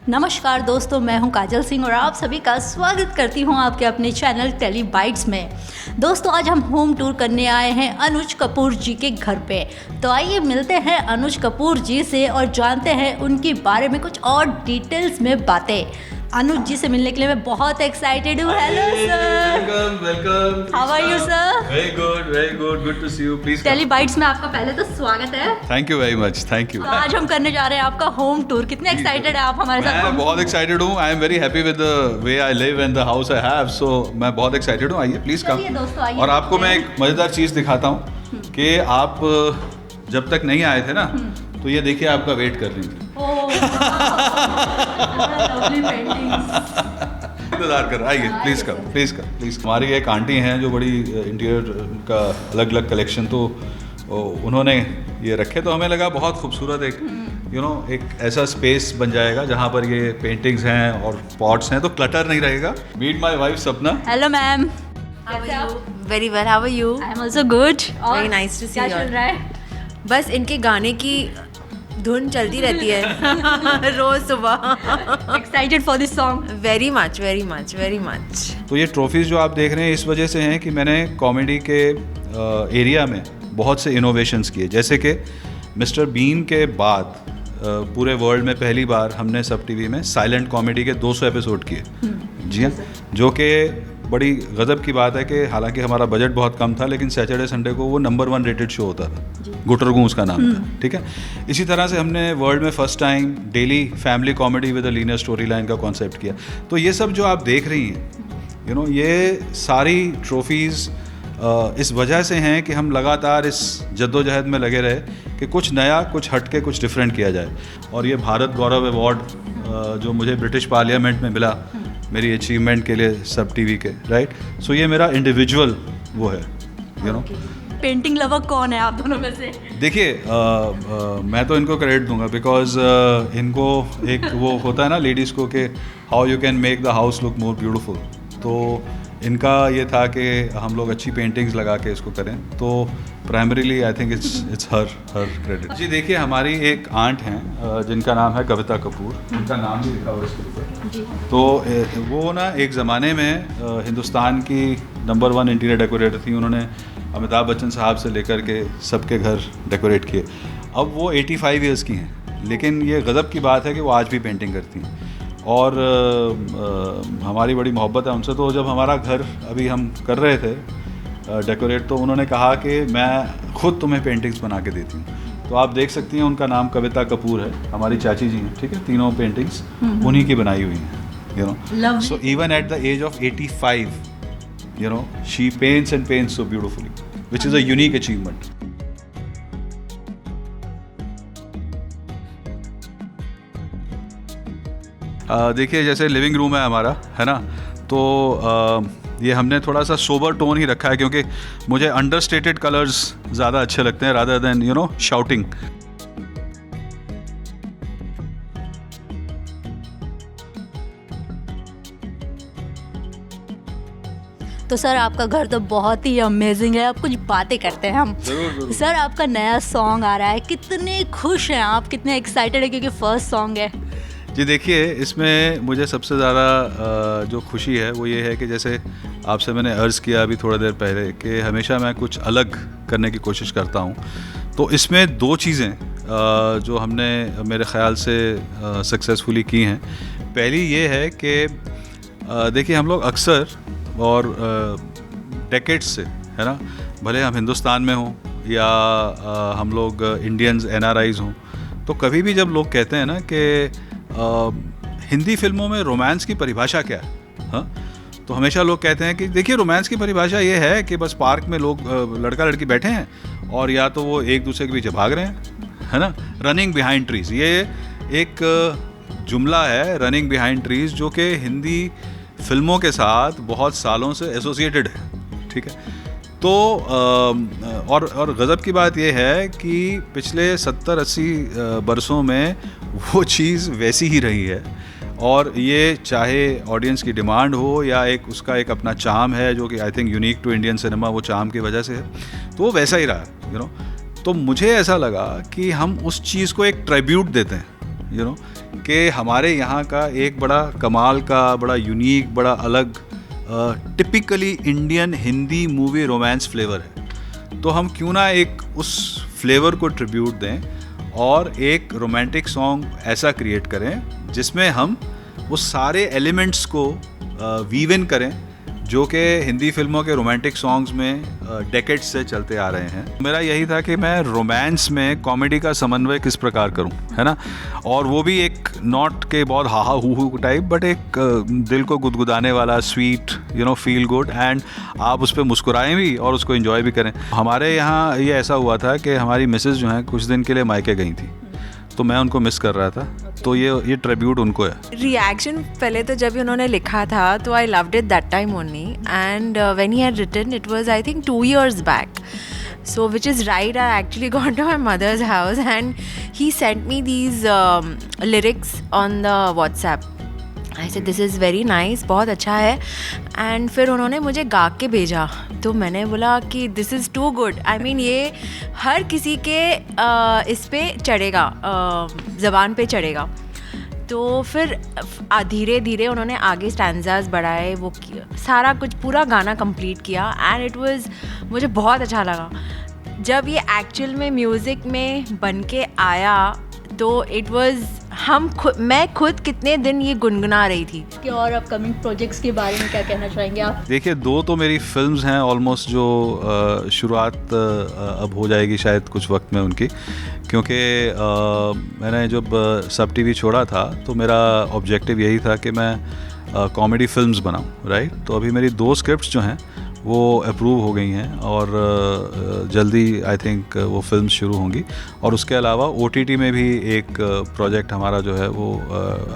नमस्कार दोस्तों, मैं हूं काजल सिंह और आप सभी का स्वागत करती हूं आपके अपने चैनल टेली बाइट्स में। दोस्तों, आज हम होम टूर करने आए हैं अनुज कपूर जी के घर पे। तो आइए मिलते हैं अनुज कपूर जी से और जानते हैं उनके बारे में कुछ और डिटेल्स में बातें। अनुज जी से मिलने के लिए मैं बहुत एक्साइटेड हूँ। Hello sir, welcome. How are you sir? Very good to see you. Please tele bytes में आपका पहले तो स्वागत है। Thank you very much, thank you. तो आज हम करने जा रहे हैं आपका होम टूर। कितने एक्साइटेड है आप हमारे साथ? मैं बहुत एक्साइटेड हूँ। I am very happy with the way I live and the house I have, so मैं बहुत एक्साइटेड हूँ। आइए प्लीज चलिए दोस्तों, कम। आइए और आपको मैं एक मजेदार चीज़ दिखाता हूँ कि आप जब तक नहीं आए थे ना, तो ये देखिए आपका वेट कर रही थी। इंतजार कर। आइए प्लीज कम। हमारी एक आंटी हैं जो बड़ी इंटीरियर का अलग अलग कलेक्शन, तो उन्होंने ये रखे, तो हमें लगा बहुत खूबसूरत एक एक ऐसा स्पेस बन जाएगा जहाँ पर ये पेंटिंग्स हैं और पॉट्स हैं, तो क्लटर नहीं रहेगा। मीट माय वाइफ सपना। Hello ma'am. Very well, how are you? I am also good. Very nice to see क्या you चल all. रहा है? बस इनके गाने की धुन चलती रहती है रोज सुबह। Excited for this song. Very much. तो ये ट्रॉफीज़ जो आप देख रहे हैं इस वजह से हैं कि मैंने कॉमेडी के एरिया में बहुत से इनोवेशंस किए, जैसे कि मिस्टर बीन के बाद पूरे वर्ल्ड में पहली बार हमने सब टीवी में साइलेंट कॉमेडी के 200 एपिसोड किए। जी हाँ, जो कि बड़ी गज़ब की बात है कि हालांकि हमारा बजट बहुत कम था, लेकिन सैटरडे संडे को वो नंबर 1 रेटेड शो होता था। गुटरगू उसका नाम था। ठीक है। इसी तरह से हमने वर्ल्ड में first time daily family comedy with a linear story line का कॉन्सेप्ट किया। तो ये सब जो आप देख रही हैं, ये सारी ट्रॉफीज़ इस वजह से हैं कि हम लगातार इस जद्दोजहद में लगे रहे कि कुछ नया, कुछ हटके, कुछ डिफरेंट किया जाए। और ये भारत गौरव अवार्ड जो मुझे ब्रिटिश पार्लियामेंट में मिला मेरी अचीवमेंट के लिए सब टीवी के, राइट। सो ये मेरा इंडिविजुअल वो है, पेंटिंग लवर कौन है आप दोनों में से? देखिए, मैं तो इनको क्रेडिट दूंगा बिकॉज इनको एक वो होता है ना लेडीज़ को कि how you can make the house look more beautiful. तो इनका ये था कि हम लोग अच्छी पेंटिंग्स लगा के इसको करें, तो primarily I think it's her credit. जी देखिए, हमारी एक आंट हैं जिनका नाम है कविता कपूर। उनका नाम भी लिखा हुआ है इसके ऊपर। तो वो ना एक ज़माने में हिंदुस्तान की नंबर 1 इंटीरियर डेकोरेटर थी। उन्होंने अमिताभ बच्चन साहब से लेकर के सबके घर डेकोरेट किए। अब वो 85 ईयर्स की हैं, लेकिन ये गज़ब की बात है कि वो आज भी पेंटिंग करती हैं और हमारी बड़ी मोहब्बत है उनसे। तो जब हमारा घर अभी हम कर रहे थे डेकोरेट, तो उन्होंने कहा कि मैं खुद तुम्हें पेंटिंग्स बना के देती हूँ। तो आप देख सकती हैं उनका नाम कविता कपूर है, हमारी चाची जी हैं। ठीक है, तीनों पेंटिंग्स उन्हीं की बनाई हुई हैं। So even at the age of 85 she paints and paints so beautifully, which is a unique achievement. देखिए, जैसे लिविंग रूम है हमारा, है ना, तो ये हमने थोड़ा सा सोबर टोन ही रखा है क्योंकि मुझे अंडरस्टेटेड कलर्स ज़्यादा अच्छे लगते हैं रादर देन शाउटिंग। तो सर, आपका घर तो बहुत ही अमेजिंग है। अब कुछ बातें करते हैं हम। जरूर। सर, आपका नया सॉन्ग आ रहा है, कितने खुश हैं आप, कितने एक्साइटेड है क्योंकि फर्स्ट सॉन्ग है? जी देखिए, इसमें मुझे सबसे ज़्यादा जो खुशी है वो ये है कि जैसे आपसे मैंने अर्ज़ किया अभी थोड़ी देर पहले कि हमेशा मैं कुछ अलग करने की कोशिश करता हूँ। तो इसमें 2 चीज़ें जो हमने मेरे ख़्याल से सक्सेसफुली की हैं। पहली ये है कि देखिए, हम लोग अक्सर और डेकेड्स से, है ना, भले हम हिंदुस्तान में हों या हम लोग इंडियंस NRIs हों, तो कभी भी जब लोग कहते हैं ना कि हिंदी फिल्मों में रोमांस की परिभाषा क्या है, हाँ, तो हमेशा लोग कहते हैं कि देखिए, रोमांस की परिभाषा ये है कि बस पार्क में लोग लड़का लड़की बैठे हैं और या तो वो एक दूसरे के पीछे भाग रहे हैं, है ना, रनिंग बिहाइंड ट्रीज। ये एक जुमला है, रनिंग बिहाइंड ट्रीज, जो कि हिंदी फिल्मों के साथ बहुत सालों से एसोसिएटेड है। ठीक है। तो और गज़ब की बात यह है कि पिछले 70-80 बरसों में वो चीज़ वैसी ही रही है और ये चाहे ऑडियंस की डिमांड हो या एक उसका एक अपना चार्म है जो कि I think unique to Indian cinema, वो चार्म की वजह से है, तो वो वैसा ही रहा। तो मुझे ऐसा लगा कि हम उस चीज़ को एक ट्रिब्यूट देते हैं, कि हमारे यहाँ का एक बड़ा कमाल का, बड़ा यूनिक, बड़ा अलग typically Indian Hindi movie romance flavour है। तो हम क्यों ना एक उस फ्लेवर को ट्रिब्यूट दें और एक रोमांटिक सॉन्ग ऐसा क्रिएट करें जिसमें हम उस सारे एलिमेंट्स को वीव इन करें जो कि हिंदी फिल्मों के रोमांटिक सॉन्ग्स में डेकेड्स से चलते आ रहे हैं। मेरा यही था कि मैं रोमांस में कॉमेडी का समन्वय किस प्रकार करूं, है ना, और वो भी एक नॉट के बहुत हाहा हू टाइप, बट एक दिल को गुदगुदाने वाला, स्वीट, फील गुड, एंड आप उस पर मुस्कुराएं भी और उसको एंजॉय भी करें। हमारे यहाँ ये ऐसा हुआ था कि हमारी मिसेज़ जो हैं कुछ दिन के लिए मायके गई थी, तो मैं उनको मिस कर रहा था, तो ये ट्रिब्यूट उनको है। रिएक्शन पहले तो जब उन्होंने लिखा था तो I loved it that time only, and when he had written it was I think 2 years back, so which is right, I actually gone to my mother's house and he sent me these lyrics on the WhatsApp. I said this is very nice, बहुत अच्छा है, and फिर उन्होंने मुझे गा के भेजा, तो मैंने बोला कि this is too good. I mean ये हर किसी के इस पे चढ़ेगा, ज़बान पे चढ़ेगा। तो फिर धीरे धीरे उन्होंने आगे स्टैंजास बढ़ाए, वो सारा कुछ पूरा गाना कंप्लीट किया, एंड इट वाज, मुझे बहुत अच्छा लगा। जब ये एक्चुअल में म्यूज़िक में बन के आया तो इट वाज, मैं खुद कितने दिन ये गुनगुना रही थी। कि और अपकमिंग प्रोजेक्ट्स के बारे में क्या कहना चाहेंगे आप? देखिए, 2 तो मेरी फिल्म्स हैं ऑलमोस्ट जो शुरुआत अब हो जाएगी शायद कुछ वक्त में उनकी, क्योंकि मैंने जब सब टीवी छोड़ा था तो मेरा ऑब्जेक्टिव यही था कि मैं कॉमेडी फिल्म्स बनाऊं, राइट। तो अभी मेरी 2 स्क्रिप्ट्स जो हैं वो अप्रूव हो गई हैं और जल्दी आई थिंक वो फिल्म्स शुरू होंगी। और उसके अलावा OTT में भी एक प्रोजेक्ट हमारा जो है वो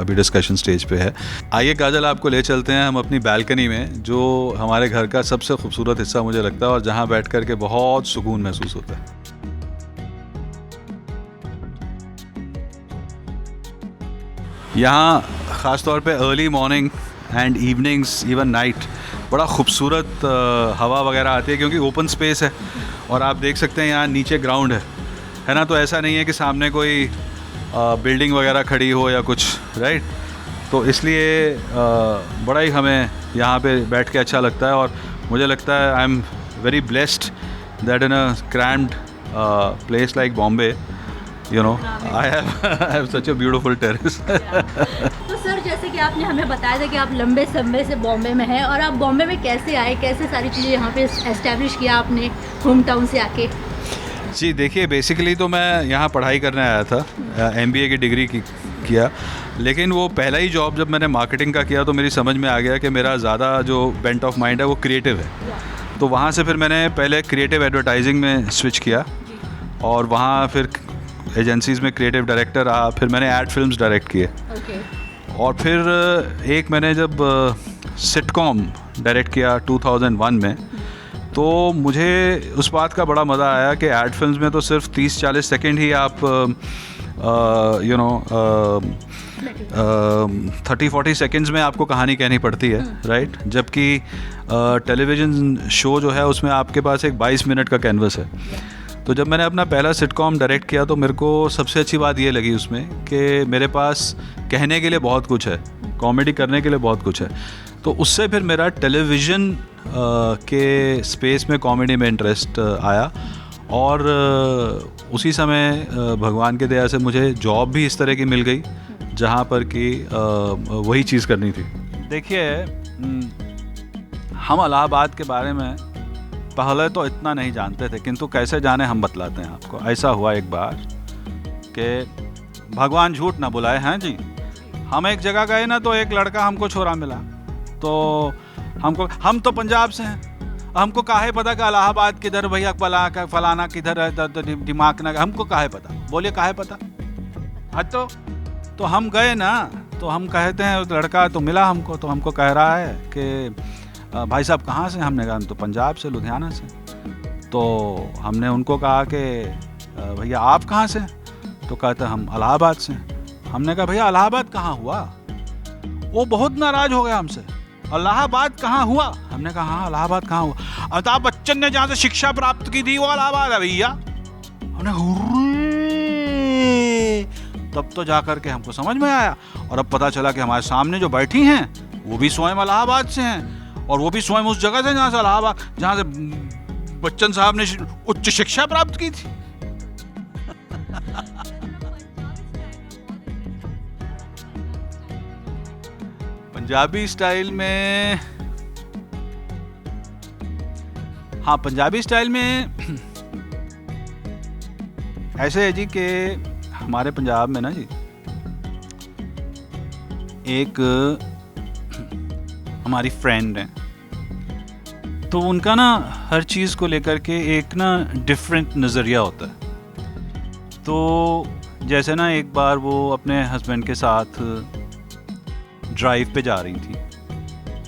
अभी डिस्कशन स्टेज पे है। आइए काजल, आपको ले चलते हैं हम अपनी बालकनी में, जो हमारे घर का सबसे खूबसूरत हिस्सा मुझे लगता है और जहाँ बैठ कर के बहुत सुकून महसूस होता है। यहाँ ख़ास तौर पे early morning and evenings, even night, बड़ा खूबसूरत हवा वगैरह आती है क्योंकि ओपन स्पेस है और आप देख सकते हैं यहाँ नीचे ग्राउंड है ना। तो ऐसा नहीं है कि सामने कोई बिल्डिंग वगैरह खड़ी हो या कुछ, राइट। तो इसलिए बड़ा ही हमें यहाँ पे बैठ के अच्छा लगता है और मुझे लगता है आई am very blessed that in a crammed place like Bombay, I have such a beautiful terrace. तो सर, जैसे कि आपने हमें बताया था कि आप लंबे समय से बॉम्बे में हैं, और आप बॉम्बे में कैसे आए, कैसे सारी चीज़ें यहाँ पे एस्टेब्लिश किया आपने होम टाउन से आके? जी देखिए, बेसिकली तो मैं यहाँ पढ़ाई करने आया था, MBA की डिग्री किया, लेकिन वो पहला ही जॉब जब मैंने मार्केटिंग का किया तो मेरी समझ में आ गया कि मेरा ज़्यादा जो बेंट ऑफ माइंड है वो क्रिएटिव है। तो वहाँ से फिर मैंने पहले क्रिएटिव एडवर्टाइजिंग में स्विच किया और वहाँ फिर एजेंसीज़ में क्रिएटिव डायरेक्टर रहा, फिर मैंने एड फिल्म्स डायरेक्ट किए। और फिर एक मैंने जब सिटकॉम डायरेक्ट किया 2001 में, तो मुझे उस बात का बड़ा मज़ा आया कि एड फिल्म्स में तो सिर्फ 30-40 सेकेंड ही आप 30-40 सेकेंड्स में आपको कहानी कहनी पड़ती है, राइट। जबकि टेलीविज़न शो जो है उसमें आपके पास एक 22 मिनट का कैनवस है। तो जब मैंने अपना पहला सिटकॉम डायरेक्ट किया तो मेरे को सबसे अच्छी बात ये लगी उसमें कि मेरे पास कहने के लिए बहुत कुछ है, कॉमेडी करने के लिए बहुत कुछ है। तो उससे फिर मेरा टेलीविज़न के स्पेस में कॉमेडी में इंटरेस्ट आया और उसी समय भगवान के दया से मुझे जॉब भी इस तरह की मिल गई जहाँ पर कि वही चीज़ करनी थी। देखिए, हम इलाहाबाद के बारे में पहले तो इतना नहीं जानते थे, किंतु कैसे जाने हम बतलाते हैं आपको। ऐसा हुआ एक बार कि भगवान झूठ ना बुलाए हैं जी, हम एक जगह गए ना तो एक लड़का हमको छोरा मिला, तो हम तो पंजाब से हैं, हमको काहे पता कि इलाहाबाद किधर, भैया फलाना किधर है, दिमाग ना, हमको काहे पता। बोलिए काहे पता। हाँ, तो हम गए ना, तो हम कहते हैं उस लड़का तो मिला हमको, तो हमको कह रहा है कि भाई साहब कहाँ से? हमने कहा हम तो पंजाब से, लुधियाना से। तो हमने उनको कहा कि भैया आप कहाँ से? तो कहते हम इलाहाबाद से। हमने कहा भैया इलाहाबाद कहाँ हुआ? वो बहुत नाराज़ हो गया हमसे, इलाहाबाद कहाँ हुआ? हमने कहा हाँ इलाहाबाद कहाँ हुआ? अमिताभ बच्चन ने जहाँ से शिक्षा प्राप्त की थी वो इलाहाबाद है भैया। हमने तब तो जा कर के हमको समझ में आया, और अब पता चला कि हमारे सामने जो बैठी हैं वो भी स्वयं इलाहाबाद से हैं, और वो भी स्वयं उस जगह से जहाँ से बच्चन साहब ने उच्च शिक्षा प्राप्त की थी। पंजाबी स्टाइल में, हाँ पंजाबी स्टाइल में ऐसे है जी कि हमारे पंजाब में ना जी एक हमारी फ्रेंड है, तो उनका ना हर चीज़ को लेकर के एक ना डिफरेंट नज़रिया होता है। तो जैसे ना एक बार वो अपने हस्बैंड के साथ ड्राइव पे जा रही थी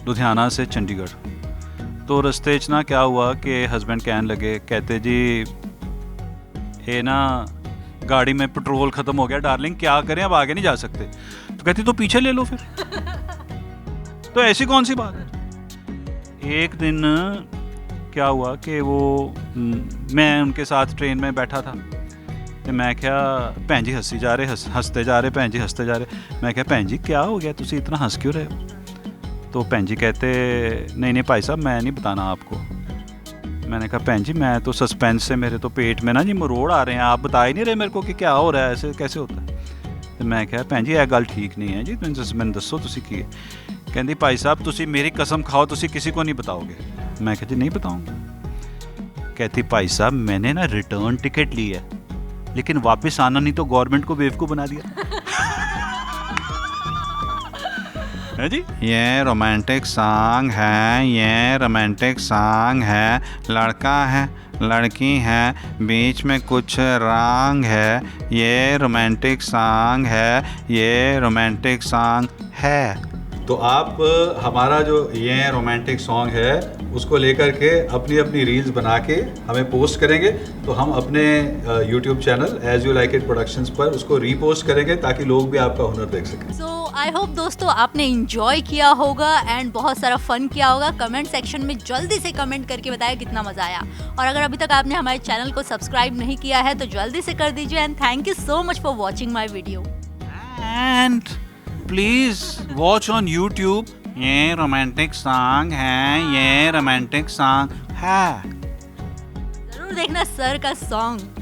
लुधियाना से चंडीगढ़। तो रास्ते च ना क्या हुआ कि हस्बैंड कहने लगे, कहते जी ये ना गाड़ी में पेट्रोल ख़त्म हो गया डार्लिंग, क्या करें अब आगे नहीं जा सकते। तो कहती तो पीछे ले लो फिर। तो ऐसी कौन सी बात है। एक दिन क्या हुआ कि वो मैं उनके साथ ट्रेन में बैठा था, तो मैं क्या भैन जी हंसते जा रहे भैन जी हंसते जा रहे। मैं क्या भैन जी क्या हो गया, तुसी इतना हंस क्यों रहे हो। तो भैन जी कहते नहीं भाई साहब मैं नहीं बताना आपको। मैंने कहा भैन जी मैं तो सस्पेंस से, मेरे तो पेट में ना जी मरोड़ आ रहे हैं, आप बता ही नहीं रहे मेरे को कि क्या हो रहा है, ऐसे कैसे होता है। तो मैं कहा भैन जी यह गल ठीक नहीं है जी, मैंने दसो तुसी की है। कहती भाई साहब तुसी मेरी कसम खाओ तुसी किसी को नहीं बताओगे। मैं कहती नहीं बताऊँगा। कहती भाई साहब मैंने ना रिटर्न टिकट ली है, लेकिन वापस आना नहीं तो गवर्नमेंट को बेवकूफ़ बना दिया। है जी, ये रोमांटिक सॉन्ग है, ये रोमांटिक सॉन्ग है, लड़का है लड़की है बीच में कुछ रंग है, ये रोमांटिक सॉन्ग है, ये रोमांटिक सॉन्ग है। तो आप हमारा जो ये रोमांटिक सॉन्ग है उसको लेकर के अपनी अपनी रील्स बना के हमें पोस्ट करेंगे, तो हम अपने YouTube channel as you like it productions पर उसको रीपोस्ट करेंगे ताकि लोग भी आपका हुनर देख सकें। सो आई होप दोस्तों आपने इंजॉय किया होगा एंड बहुत सारा फन किया होगा। कमेंट सेक्शन में जल्दी से कमेंट करके बताया कितना मजा आया, और अगर अभी तक आपने हमारे चैनल को सब्सक्राइब नहीं किया है तो जल्दी से कर दीजिए। And thank you so much for watching my video. And please watch on YouTube, ये रोमांटिक सॉन्ग है, ये रोमांटिक सॉन्ग है। जरूर देखना सर का सॉन्ग।